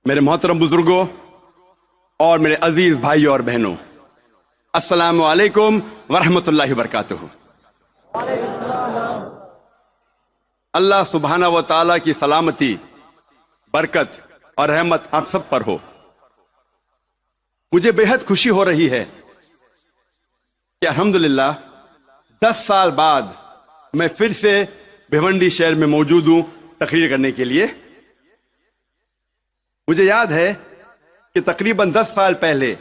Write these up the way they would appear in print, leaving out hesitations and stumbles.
میرے محترم بزرگوں اور میرے عزیز بھائیوں اور بہنوں، السلام علیکم ورحمۃ اللہ وبرکاتہ۔ اللہ سبحانہ و تعالیٰ کی سلامتی، برکت اور رحمت آپ سب پر ہو۔ مجھے بے حد خوشی ہو رہی ہے کہ الحمدللہ 10 سال بعد میں پھر سے بھیونڈی شہر میں موجود ہوں تقریر کرنے کے لیے۔ مجھے یاد ہے کہ تقریباً 10 سال پہلے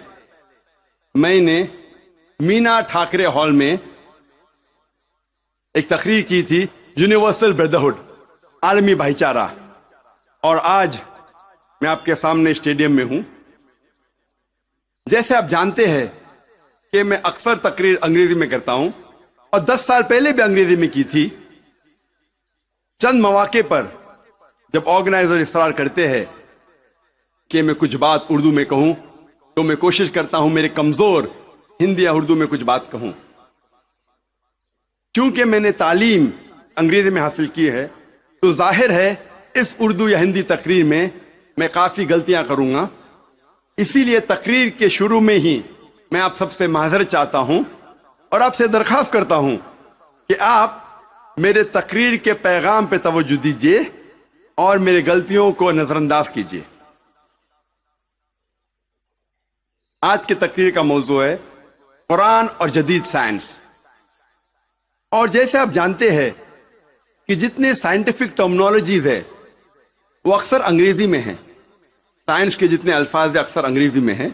میں نے مینا ٹھاکرے ہال میں ایک تقریر کی تھی، یونیورسل بردرہڈ، عالمی بھائی چارہ، اور آج میں آپ کے سامنے اسٹیڈیم میں ہوں۔ جیسے آپ جانتے ہیں کہ میں اکثر تقریر انگریزی میں کرتا ہوں اور 10 سال پہلے بھی انگریزی میں کی تھی۔ چند مواقع پر جب آرگنائزر اصرار کرتے ہیں کہ میں کچھ بات اردو میں کہوں تو میں کوشش کرتا ہوں میرے کمزور ہندی یا اردو میں کچھ بات کہوں۔ چونکہ میں نے تعلیم انگریزی میں حاصل کی ہے تو ظاہر ہے اس اردو یا ہندی تقریر میں کافی غلطیاں کروں گا۔ اسی لیے تقریر کے شروع میں ہی میں آپ سب سے معذرت چاہتا ہوں اور آپ سے درخواست کرتا ہوں کہ آپ میرے تقریر کے پیغام پہ توجہ دیجیے اور میرے غلطیوں کو نظر انداز کیجیے۔ آج کی تقریر کا موضوع ہے قرآن اور جدید سائنس۔ اور جیسے آپ جانتے ہیں کہ جتنے سائنٹیفک ٹرمنالوجیز ہے وہ اکثر انگریزی میں ہیں، سائنس کے جتنے الفاظ ہیں اکثر انگریزی میں ہیں،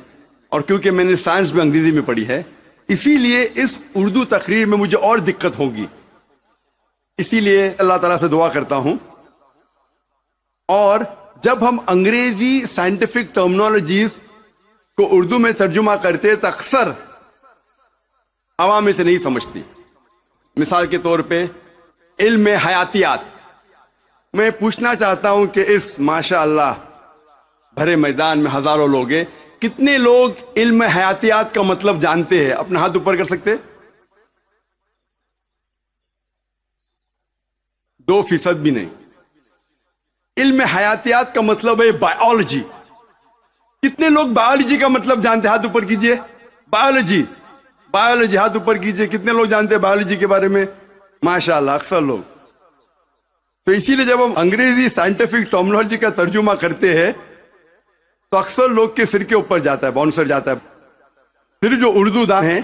اور کیونکہ میں نے سائنس بھی انگریزی میں پڑھی ہے اسی لیے اس اردو تقریر میں مجھے اور دقت ہوگی۔ اسی لیے اللہ تعالیٰ سے دعا کرتا ہوں، اور جب ہم انگریزی سائنٹیفک ٹرمنالوجیز کو اردو میں ترجمہ کرتے تو اکثر عوام اسے نہیں سمجھتی۔ مثال کے طور پہ علم حیاتیات، میں پوچھنا چاہتا ہوں کہ اس ماشاء اللہ بھرے میدان میں ہزاروں لوگ ہیں، کتنے لوگ علم حیاتیات کا مطلب جانتے ہیں؟ اپنا ہاتھ اوپر کر سکتے؟ 2% بھی نہیں۔ علم حیاتیات کا مطلب ہے بائیولوجی۔ کتنے لوگ بائیولوجی کا مطلب جانتے ہیں؟ ہاتھ اوپر کیجئے۔ بائیولوجی، بائیولوجی، ہاتھ اوپر کیجئے۔ کتنے لوگ جانتے ہیں بائیولوجی کے بارے میں؟ ماشاءاللہ اکثر لوگ۔ تو اسی لیے جب ہم انگریزی سائنٹیفک ٹرمنالوجی کا ترجمہ کرتے ہیں تو اکثر لوگ کے سر کے اوپر جاتا ہے، باؤنسر جاتا ہے۔ پھر جو اردو داں ہیں،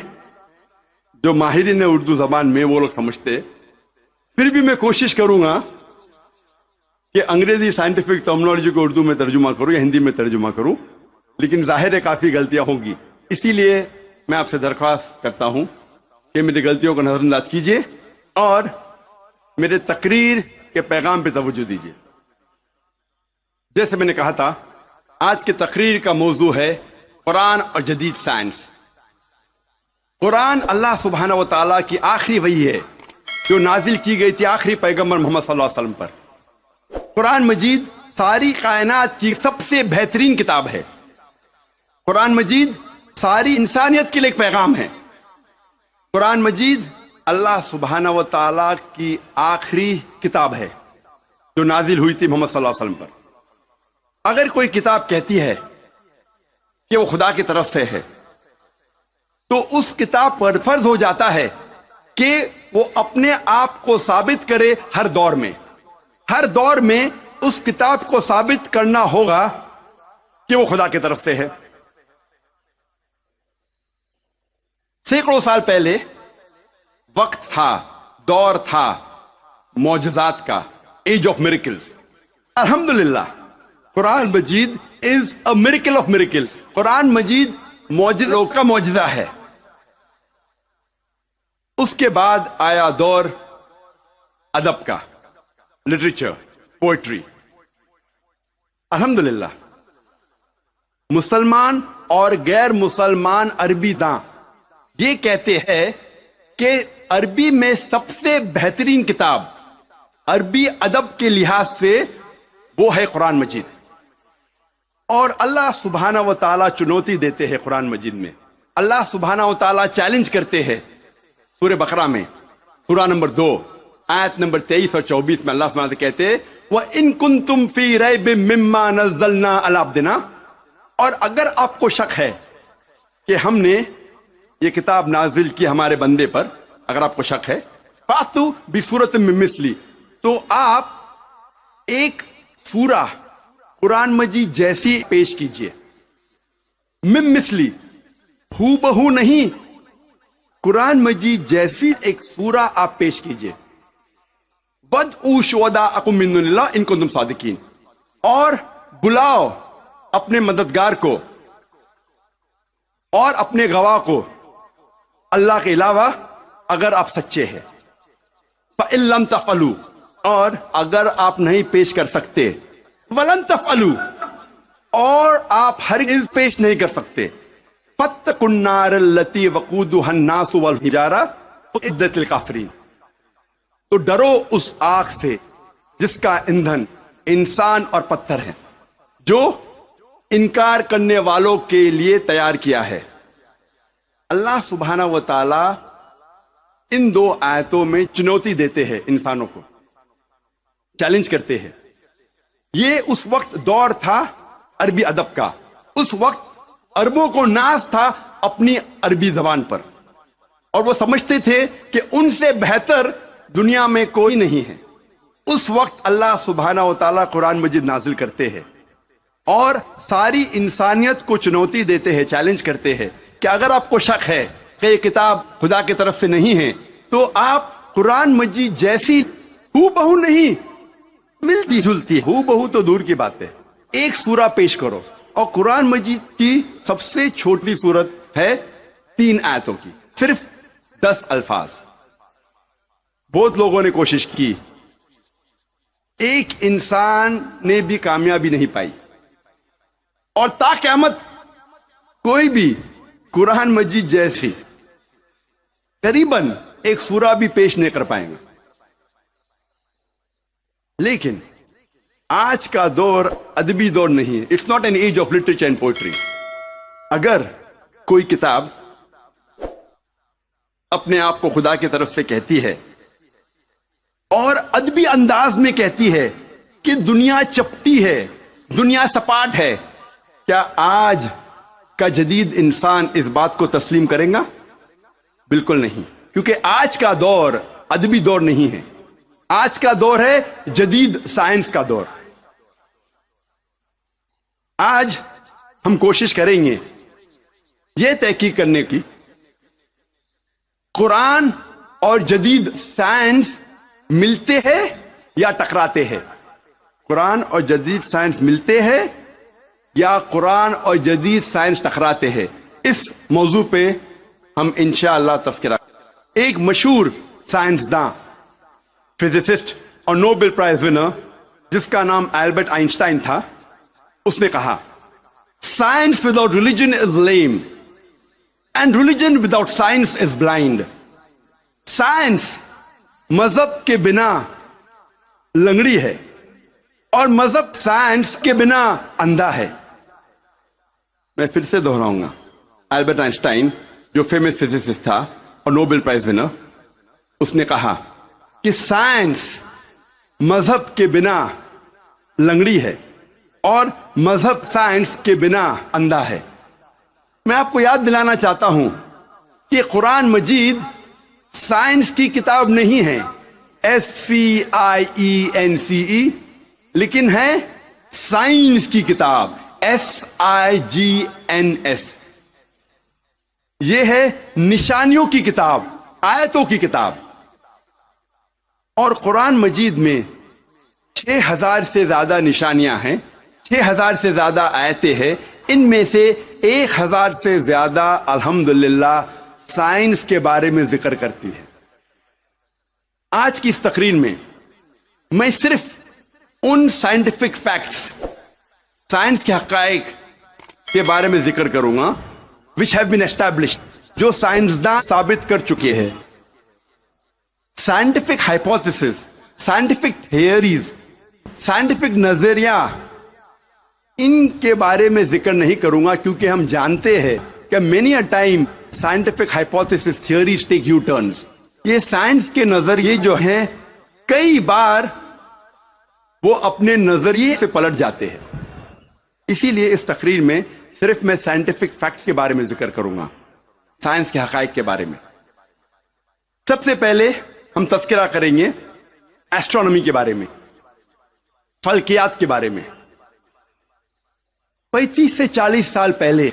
جو ماہرین اردو زبان میں، وہ لوگ سمجھتے ہیں۔ پھر بھی میں کوشش کروں گا کہ انگریزی سائنٹیفک ٹرمنالوجی کو اردو میں ترجمہ کروں یا ہندی میں ترجمہ کروں، لیکن ظاہر ہے کافی غلطیاں ہوں گی۔ اسی لیے میں آپ سے درخواست کرتا ہوں کہ میری غلطیوں کو نظر انداز کیجیے اور میرے تقریر کے پیغام پہ توجہ دیجیے۔ جیسے میں نے کہا تھا، آج کی تقریر کا موضوع ہے قرآن اور جدید سائنس۔ قرآن اللہ سبحانہ و تعالیٰ کی آخری وحی ہے جو نازل کی گئی تھی آخری پیغمبر محمد صلی اللہ علیہ وسلم پر۔ قرآن مجید ساری کائنات کی سب سے بہترین کتاب ہے۔ قرآن مجید ساری انسانیت کے لیے ایک پیغام ہے۔ قرآن مجید اللہ سبحانہ و تعالیٰ کی آخری کتاب ہے جو نازل ہوئی تھی محمد صلی اللہ علیہ وسلم پر۔ اگر کوئی کتاب کہتی ہے کہ وہ خدا کی طرف سے ہے تو اس کتاب پر فرض ہو جاتا ہے کہ وہ اپنے آپ کو ثابت کرے ہر دور میں۔ ہر دور میں اس کتاب کو ثابت کرنا ہوگا کہ وہ خدا کی طرف سے ہے۔ سینکڑوں سال پہلے وقت تھا، دور تھا معجزات کا، ایج آف میریکلز۔ الحمدللہ قرآن مجید is a miracle of miracles. قرآن مجید معجزوں کا معجزہ ہے۔ اس کے بعد آیا دور ادب کا، لٹریچر، پوئٹری۔ الحمدللہ مسلمان اور غیر مسلمان عربی داں یہ کہتے ہیں کہ عربی میں سب سے بہترین کتاب عربی ادب کے لحاظ سے وہ ہے قرآن مجید۔ اور اللہ سبحانہ و تعالیٰ چنوتی دیتے ہیں قرآن مجید میں۔ اللہ سبحانہ و تعالیٰ چیلنج کرتے ہیں سورہ بقرہ میں، سورہ نمبر 2 آیت نمبر 23 اور 24 میں اللہ سبحانہ و تعالیٰ کہتے ہیں وَإِن كُنتُمْ فِي رَيْبٍ مِّمَّا نَزَّلْنَا عَلَىٰ عَبْدِنَا، اور اگر آپ کو شک ہے کہ ہم نے یہ کتاب نازل کی ہمارے بندے پر، اگر آپ کو شک ہے، فَأْتُوا بِسُورَةٍ مِّن مِّثْلِهِ، تو آپ ایک سورہ قرآن مجید جیسی پیش کیجئے. مِن مِّثْلِهِ، ہو بہو نہیں، قرآن مجید جیسی ایک سورہ آپ پیش کیجئے. وَادْعُوا شُهَدَاءَكُم مِّن دُونِ اللَّهِ إِن كُنتُمْ صَادِقِينَ، اور بلاؤ اپنے مددگار کو اور اپنے گواہ کو اللہ کے علاوہ اگر آپ سچے ہیں. فَإِن لَّمْ تَفْعَلُوا، اور اگر آپ نہیں پیش کر سکتے، وَلَن تَفْعَلُوا، اور آپ ہرگز پیش نہیں کر سکتے، فَاتَّقُوا النَّارَ الَّتِي وَقُودُهَا النَّاسُ وَالْحِجَارَةُ أُعِدَّتْ لِلْكَافِرِينَ، تو ڈرو اس آگ سے جس کا ایندھن انسان اور پتھر ہے، جو انکار کرنے والوں کے لیے تیار کیا ہے. اللہ سبحانہ و تعالی ان دو آیتوں میں چنوتی دیتے ہیں، انسانوں کو چیلنج کرتے ہیں. یہ اس وقت دور تھا عربی ادب کا، اس وقت عربوں کو ناز تھا اپنی عربی زبان پر، اور وہ سمجھتے تھے کہ ان سے بہتر دنیا میں کوئی نہیں ہے. اس وقت اللہ سبحانہ و تعالی قرآن مجید نازل کرتے ہیں اور ساری انسانیت کو چنوتی دیتے ہیں، چیلنج کرتے ہیں کہ اگر آپ کو شک ہے کہ یہ کتاب خدا کی طرف سے نہیں ہے تو آپ قرآن مجید جیسی ہو بہو نہیں، ملتی جلتی، ہو بہو تو دور کی بات ہے، ایک سورہ پیش کرو. اور قرآن مجید کی سب سے چھوٹی سورت ہے 3 آیتوں کی، صرف 10 الفاظ. بہت لوگوں نے کوشش کی، ایک انسان نے بھی کامیابی نہیں پائی، اور تا قیامت کوئی بھی قرآن مجید جیسی قریباً ایک سورہ بھی پیش نہیں کر پائیں گے. لیکن آج کا دور ادبی دور نہیں ہے، it's not an age of literature and poetry. اگر کوئی کتاب اپنے آپ کو خدا کی طرف سے کہتی ہے اور ادبی انداز میں کہتی ہے کہ دنیا چپٹی ہے، دنیا سپاٹ ہے، کیا آج کا جدید انسان اس بات کو تسلیم کرے گا؟ بالکل نہیں، کیونکہ آج کا دور ادبی دور نہیں ہے، آج کا دور ہے جدید سائنس کا دور. آج ہم کوشش کریں گے یہ تحقیق کرنے کی قرآن اور جدید سائنس ملتے ہیں یا ٹکراتے ہیں، قرآن اور جدید سائنس ملتے ہیں یا قرآن اور جدید سائنس ٹکراتے ہیں. اس موضوع پہ ہم انشاءاللہ تذکرہ. ایک مشہور سائنسداں، فزسسٹ اور نوبل پرائز ونر جس کا نام البرٹ آئنسٹائن تھا، اس نے کہا science without religion is lame and religion without science is blind. Science مذہب کے بنا لنگڑی ہے اور مذہب سائنس کے بنا اندھا ہے. میں پھر سے دہراؤں گا، البرٹ آئنسٹائن جو فیمس فزسسٹ تھا اور نوبل پرائز ونر، اس نے کہا کہ سائنس مذہب کے بنا لنگڑی ہے اور مذہب سائنس کے بنا اندھا ہے. میں آپ کو یاد دلانا چاہتا ہوں کہ قرآن مجید سائنس کی کتاب نہیں ہے، SCIENCE، لیکن ہے سائنس کی کتاب، SIGNS. یہ ہے نشانیوں کی کتاب، آیتوں کی کتاب. اور قرآن مجید میں 6000 سے زیادہ نشانیاں ہیں، 6000 سے زیادہ آیتیں ہیں. ان میں سے 1000 سے زیادہ الحمدللہ سائنس کے بارے میں ذکر کرتی ہے. آج کی اس تقریر میں میں صرف ان سائنٹیفک فیکٹس، سائنس کے حقائق کے بارے میں ذکر کروں گا which have been established، جو سائنسداں ثابت کر چکے ہیں. Scientific hypotheses, scientific theories, scientific نظریہ، ان کے بارے میں ذکر نہیں کروں گا کیونکہ ہم جانتے ہیں کہ many a time scientific hypothesis theories take U-turns. یہ سائنس کے نظریے جو ہیں کئی بار وہ اپنے نظریے سے پلٹ جاتے ہیں. اسی لیے اس تقریر میں صرف میں سائنٹیفک فیکٹس کے بارے میں ذکر کروں گا، سائنس کے حقائق کے بارے میں. سب سے پہلے ہم تذکرہ کریں گے ایسٹرونومی کے بارے میں، فلکیات کے بارے میں. 35 سے 40 سال پہلے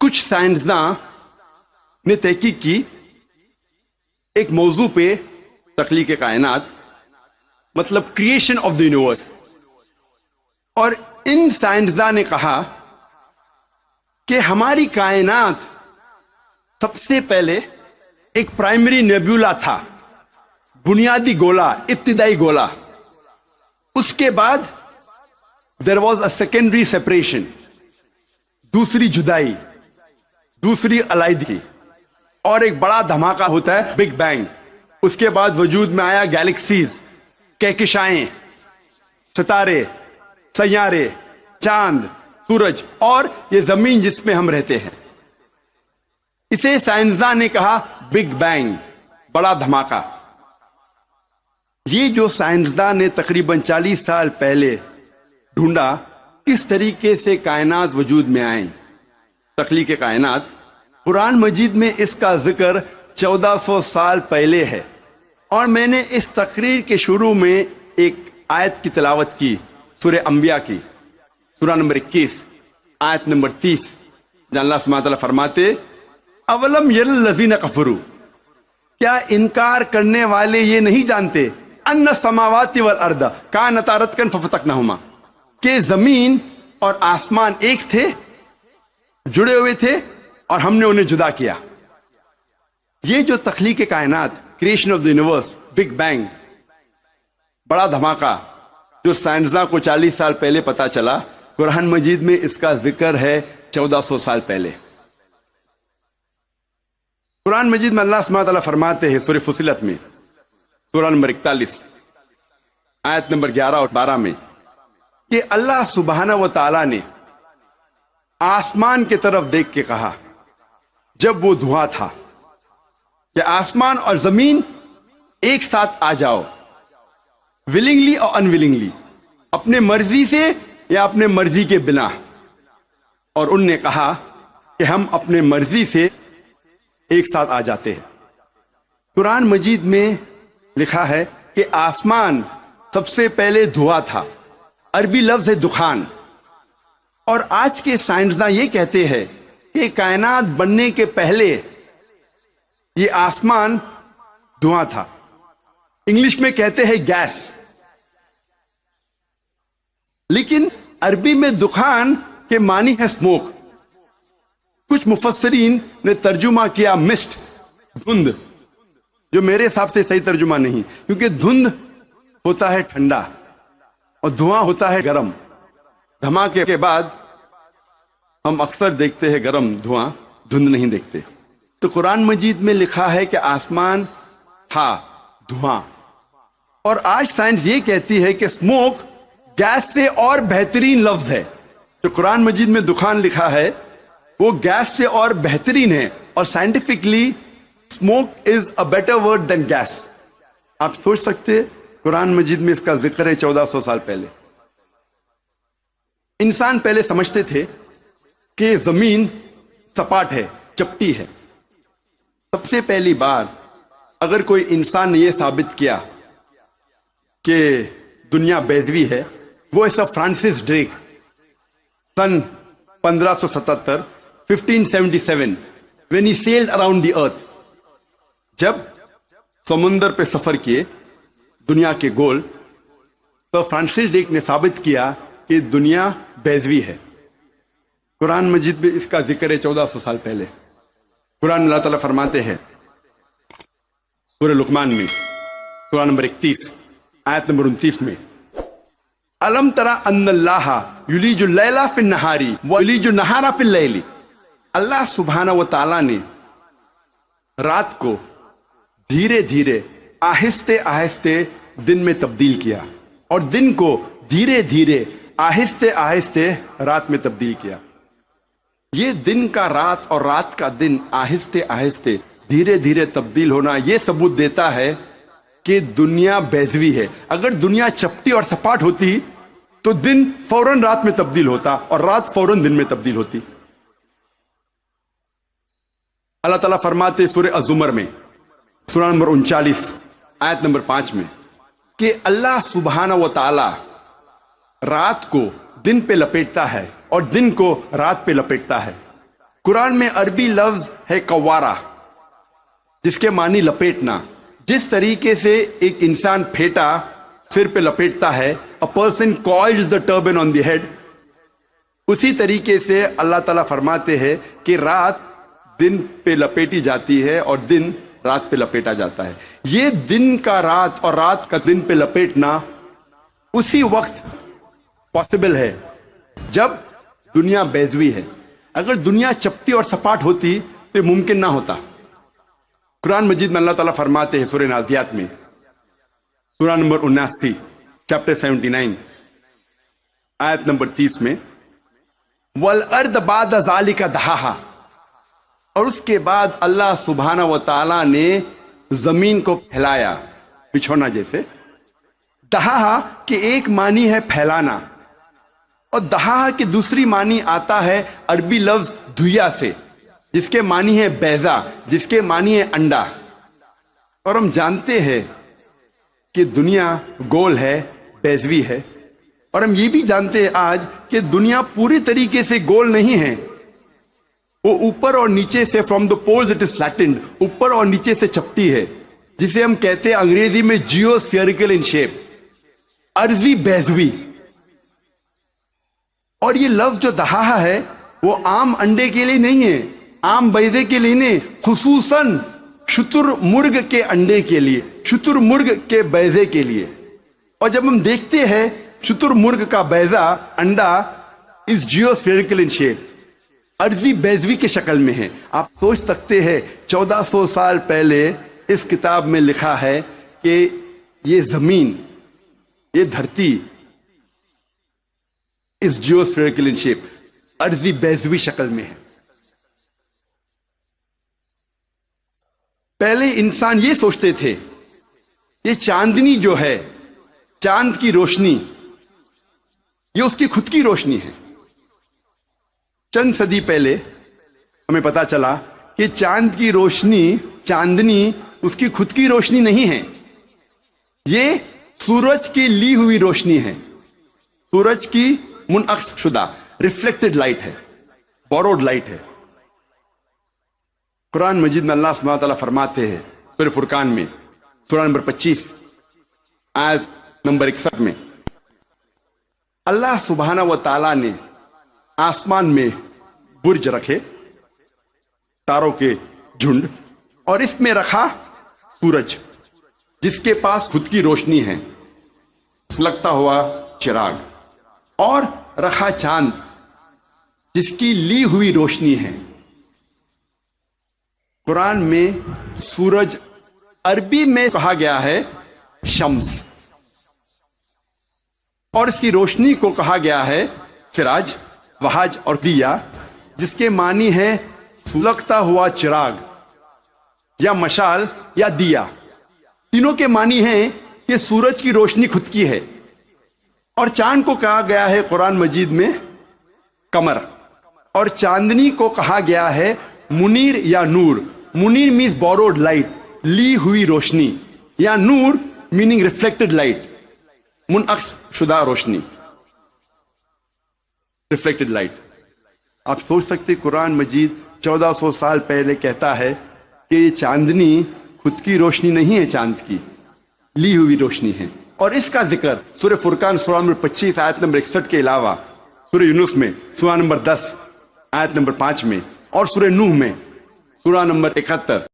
کچھ سائنسداں نے تحقیق کی ایک موضوع پہ، تخلیق کائنات، مطلب کریشن آف دا یونیورس. اور ان سائنسداں نے کہا کہ ہماری کائنات سب سے پہلے ایک پرائمری نیبیولا تھا، بنیادی گولا، ابتدائی گولا. اس کے بعد there was a secondary separation، دوسری جدائی، دوسری علیحدگی، اور ایک بڑا دھماکہ ہوتا ہے بگ بینگ. اس کے بعد وجود میں آیا گیلیکسیز، کہکشائیں، ستارے، سیارے، چاند، سورج، اور یہ زمین جس میں ہم رہتے ہیں. اسے سائنسداں نے کہا بگ بینگ، بڑا دھماکہ. یہ جو سائنسداں نے تقریباً 40 سال پہلے ڈھونڈا کس طریقے سے کائنات وجود میں آئیں، تخلیق کائنات، قرآن مجید میں اس کا ذکر 1400 سال پہلے ہے. اور میں نے اس تقریر کے شروع میں ایک آیت کی تلاوت کی، سورہ انبیاء کی، سورہ نمبر 21 آیت نمبر 30، جہاں اللہ سبحانہ تعالیٰ فرماتے اولم یر الذین کفروا، کیا انکار کرنے والے یہ نہیں جانتے ان السماوات والارض کانتا رتقا ففتقناہما، کہ زمین اور آسمان ایک تھے، جڑے ہوئے تھے، اور ہم نے انہیں جدا کیا. یہ جو تخلیق کائنات، creation of the universe, big bang, بڑا دھماکہ، جو سائنسداں کو 40 سال پہلے پتا چلا، قرآن مجید میں اس کا ذکر ہے 1400 سال پہلے. قرآن مجید میں اللہ سبحانہ تعالیٰ فرماتے ہیں سورہ فصلت میں، سورہ نمبر 41 آیت نمبر 11 اور 12 میں، کہ اللہ سبحانہ و تعالیٰ نے آسمان کی طرف دیکھ کے کہا جب وہ دھواں تھا کہ آسمان اور زمین ایک ساتھ آ جاؤ، ولنگلی اور انولنگلی، اپنے مرضی سے یا اپنے مرضی کے بنا. اور ان نے کہا کہ ہم اپنے مرضی سے ایک ساتھ آ جاتے ہیں. قرآن مجید میں لکھا ہے کہ آسمان سب سے پہلے دھواں تھا، عربی لفظ ہے دخان. اور آج کے سائنسداں یہ کہتے ہیں کہ کائنات بننے کے پہلے یہ آسمان دھواں تھا. انگلش میں کہتے ہیں گیس، لیکن عربی میں دخان کے معنی ہے اسموک. کچھ مفسرین نے ترجمہ کیا مسٹ، دھند، جو میرے حساب سے صحیح ترجمہ نہیں، کیونکہ دھند ہوتا ہے ٹھنڈا اور دھواں ہوتا ہے گرم. دھماکے کے بعد ہم اکثر دیکھتے ہیں گرم دھواں، دھند نہیں دیکھتے. تو قرآن مجید میں لکھا ہے کہ آسمان تھا دھواں. اور آج سائنس یہ کہتی ہے کہ اسموک گیس سے اور بہترین لفظ ہے. جو قرآن مجید میں دخان لکھا ہے وہ گیس سے اور بہترین ہے، اور scientifically smoke is a better word than gas. آپ سوچ سکتے قرآن مجید میں اس کا ذکر ہے 1400 سال پہلے. انسان پہلے سمجھتے تھے کہ زمین سپاٹ ہے، چپٹی ہے. سب سے پہلی بار اگر کوئی انسان نے یہ ثابت کیا کہ دنیا بیضوی ہے، وہ ہے سر Francis Drake, sun 1577 1577 when he sailed around the earth. جب سمندر پہ سفر کیے دنیا کے گول، تو فرانسس ڈریک نے ثابت کیا کہ دنیا بیضوی ہے. قرآن مجید میں اس کا ذکر ہے 1400 سال پہلے. قرآن اللہ تعالیٰ فرماتے ہیں سورہ لقمان میں، سورہ نمبر 31 آیت نمبر 29 میں، الم ترى ان اللہ یلیج اللیل فی النہار ویلیج النہار فی اللیل. اللہ سبحانہ و تعالیٰ نے رات کو دھیرے دھیرے، آہستہ آہستہ دن میں تبدیل کیا، اور دن کو دھیرے دھیرے، آہستہ آہستہ رات میں تبدیل کیا. یہ دن کا رات اور رات کا دن آہستہ آہستہ دھیرے دھیرے تبدیل ہونا یہ ثبوت دیتا ہے کہ دنیا بیضوی ہے. اگر دنیا چپٹی اور سپاٹ ہوتی تو دن فوراً رات میں تبدیل ہوتا اور رات فوراً دن میں تبدیل ہوتی. اللہ تعالیٰ فرماتے سورہ الزمر میں سورہ نمبر 39 آیت نمبر 5 میں کہ اللہ سبحانہ و تعالی رات کو دن پہ لپیٹتا ہے اور دن کو رات پہ لپیٹتا ہے. قرآن میں عربی لفظ ہے قوارہ، جس کے معنی لپیٹنا. جس طریقے سے ایک انسان پھیٹا سر پہ لپیٹتا ہے، a person coils the turban on the head، اسی طریقے سے اللہ تعالیٰ فرماتے ہیں کہ رات دن پہ لپیٹی جاتی ہے اور دن رات پہ لپیٹا جاتا ہے. یہ دن کا رات اور رات کا دن پہ لپیٹنا اسی وقت پاسبل ہے جب دنیا بیضوی ہے. اگر دنیا چپٹی اور سپاٹ ہوتی تو ممکن نہ ہوتا. قرآن مجید میں اللہ تعالیٰ فرماتے ہیں سورہ نازیات میں سورہ نمبر 79 چیپٹر 79 آیت نمبر 30 میں وَالْأَرْضَ بَعْدَ ذَلِكَ دَحَاهَا، اور اس کے بعد اللہ سبحانہ و تعالیٰ نے زمین کو پھیلایا بچھونا جیسے. دہا کے ایک معنی ہے پھیلانا اور دہا کی دوسری معنی آتا ہے عربی لفظ دھویا سے، جس کے معنی ہے بیضا، جس کے معنی ہے انڈا. اور ہم جانتے ہیں کہ دنیا گول ہے، بیضوی ہے. اور ہم یہ بھی جانتے ہیں آج کہ دنیا پوری طریقے سے گول نہیں ہے. وہ اوپر اور نیچے سے from the poles it is flattened, اوپر اور نیچے سے چپٹی ہے، جسے ہم کہتے ہیں انگریزی میں جیو اسفیریکل ان شیپ، ارضی بیضوی. اور یہ لفظ جو دہا ہے وہ عام انڈے کے لیے نہیں ہے، عام بیضے کے لیے نہیں، خصوصاً شتر مرغ کے انڈے کے لیے، شتر مرغ کے بیضے کے لیے. اور جب ہم دیکھتے ہیں شتر مرغ کا بیضا انڈا اس جیو اسفیریکل ان شیپ، ارضی بیضوی کے شکل میں ہے. آپ سوچ سکتے ہیں 1400 سال پہلے اس کتاب میں لکھا ہے کہ یہ زمین، یہ دھرتی اس جیو اسفیریکل ان شیپ، ارضی بیضوی شکل میں ہے. پہلے انسان یہ سوچتے تھے یہ چاندنی جو ہے، چاند کی روشنی، یہ اس کی خود کی روشنی ہے. چند صدی پہلے ہمیں پتا چلا کہ چاند کی روشنی، چاندنی اس کی خود کی روشنی نہیں ہے، یہ سورج کی لی ہوئی روشنی ہے، سورج کی منعکس شدہ ریفلیکٹڈ لائٹ ہے، بوروڈ لائٹ ہے. قرآن مجید میں اللہ سبحانہ تعالیٰ فرماتے ہیں سورہ فرقان میں سورہ نمبر 25 آیت نمبر 61 میں اللہ سبحانہ و تعالیٰ نے آسمان میں برج رکھے، تاروں کے جھنڈ، اور اس میں رکھا سورج جس کے پاس خود کی روشنی ہے، سلگتا ہوا چراغ، اور رکھا چاند جس کی لی ہوئی روشنی ہے. قرآن میں سورج عربی میں کہا گیا ہے شمس، اور اس کی روشنی کو کہا گیا ہے سراج، وہاج اور دیا، جس کے معنی ہے سلگتا ہوا چراغ یا مشال یا دیا. تینوں کے معنی ہیں کہ سورج کی روشنی خود کی ہے. اور چاند کو کہا گیا ہے قرآن مجید میں قمر، اور چاندنی کو کہا گیا ہے منیر یا نور. منیر مینز بوروڈ لائٹ، لی ہوئی روشنی، یا نور میننگ ریفلیکٹڈ لائٹ، منعکس شدہ روشنی، ریفلیکٹڈ لائٹ. آپ سوچ سکتے قرآن مجید 1400 سال پہلے کہتا ہے کہ یہ چاندنی خود کی روشنی نہیں ہے، چاند کی لی ہوئی روشنی ہے. اور اس کا ذکر سورہ فرقان سورہ نمبر 25 آیت نمبر 61 کے علاوہ سورہ یونس میں سورہ نمبر 10 آیت نمبر 5 میں، اور سورہ نوح میں سورہ نمبر 71